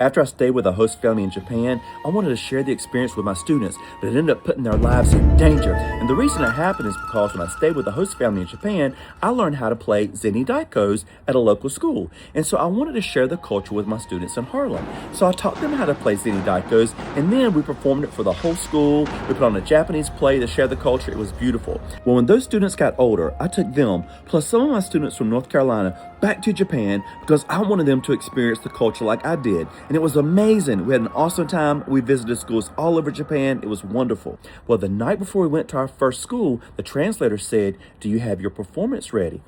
After I stayed with a host family in Japan, I wanted to share the experience with my students, but it ended up putting their lives in danger. And the reason it happened is because when I stayed with a host family in Japan, I learned how to play Zenny Daikos at a local school. And so I wanted to share the culture with my students in Harlem. So I taught them how to play Zenny Daikos, and then we performed it for the whole school. We put on a Japanese play to share the culture. It was beautiful. Well, when those students got older, I took them, plus some of my students from North Carolina, back to Japan because I wanted them to experience the culture like I did. And it was amazing. We had an awesome time. We visited schools all over Japan. It was wonderful. Well, the night before we went to our first school, the translator said, "Do you have your performance ready?"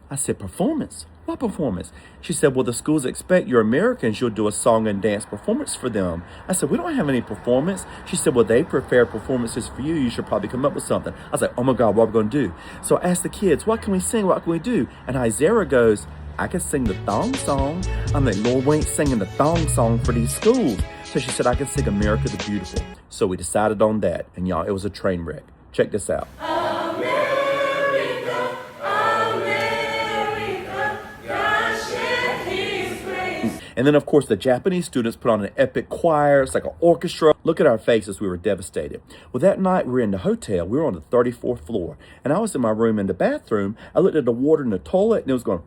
I said, "Performance? What performance?" She said, "Well, the schools expect you're Americans. You'll do a song and dance performance for them." I said, "We don't have any performance." She said, "Well, they prepared performances for you. You should probably come up with something." I was like, "Oh my God, what are we going to do?" So I asked the kids, "What can we sing? What can we do?" And Izera goes, "I can sing the thong song." I'm like, "Lord, we ain't singing the thong song for these schools." So she said, "I can sing America the Beautiful." So we decided on that. And y'all, it was a train wreck. Check this out. America, America, God shed His grace. And then, of course, the Japanese students put on an epic choir. It's like an orchestra. Look at our faces. We were devastated. Well, that night we were in the hotel. We were on the 34th floor. And I was in my room in the bathroom. I looked at the water in the toilet and it was going...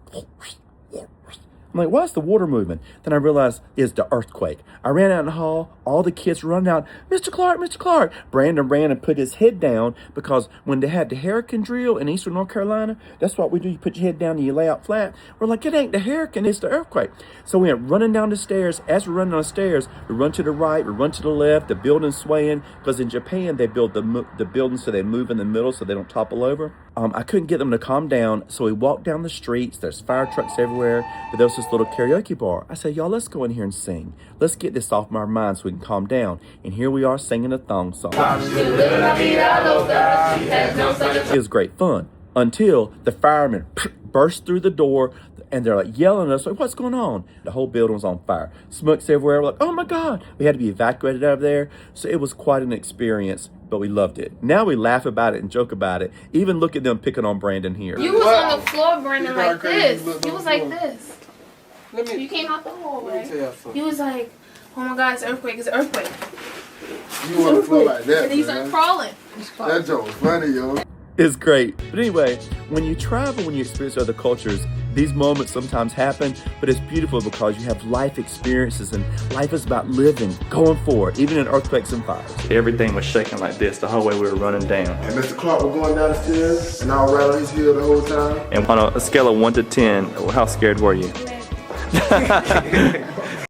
I'm like, why is the water moving? Then I realized it's the earthquake. I ran out in the hall. All the kids were running out. "Mr. Clark, Mr. Clark." Brandon ran and put his head down because when they had the hurricane drill in eastern North Carolina, that's what we do. You put your head down and you lay out flat. We're like, it ain't the hurricane, it's the earthquake. So we went running down the stairs. As we're running down the stairs, we run to the right, we run to the left, the building's swaying. Because in Japan, they build the buildings so they move in the middle so they don't topple over. I couldn't get them to calm down, so we walked down the streets. There's fire trucks everywhere, but there was this little karaoke bar. I said, "Y'all, let's go in here and sing. Let's get this off our minds so we can calm down." And here we are singing a thong song. It was great fun until the firemen burst through the door and they're like yelling at us, like, "What's going on?" The whole building was on fire. Smoke's everywhere. We're like, "Oh my God." We had to be evacuated out of there. So it was quite an experience, but we loved it. Now we laugh about it and joke about it. Even look at them picking on Brandon here. You was on the floor, Brandon, like this. You was like this. You came out the hallway. Let me tell y'all something. You was like, "Oh my God, it's an earthquake, it's an earthquake." You on the floor like that, And then he started crawling. That joke was funny, yo. It's great. But anyway, when you travel, when you experience other cultures, these moments sometimes happen, but it's beautiful because you have life experiences and life is about living, going forward, even in earthquakes and fires. Everything was shaking like this the whole way we were running down. And Mr. Clark was going down the stairs, and I was right on his heel the whole time. And on a scale of 1 to 10, how scared were you?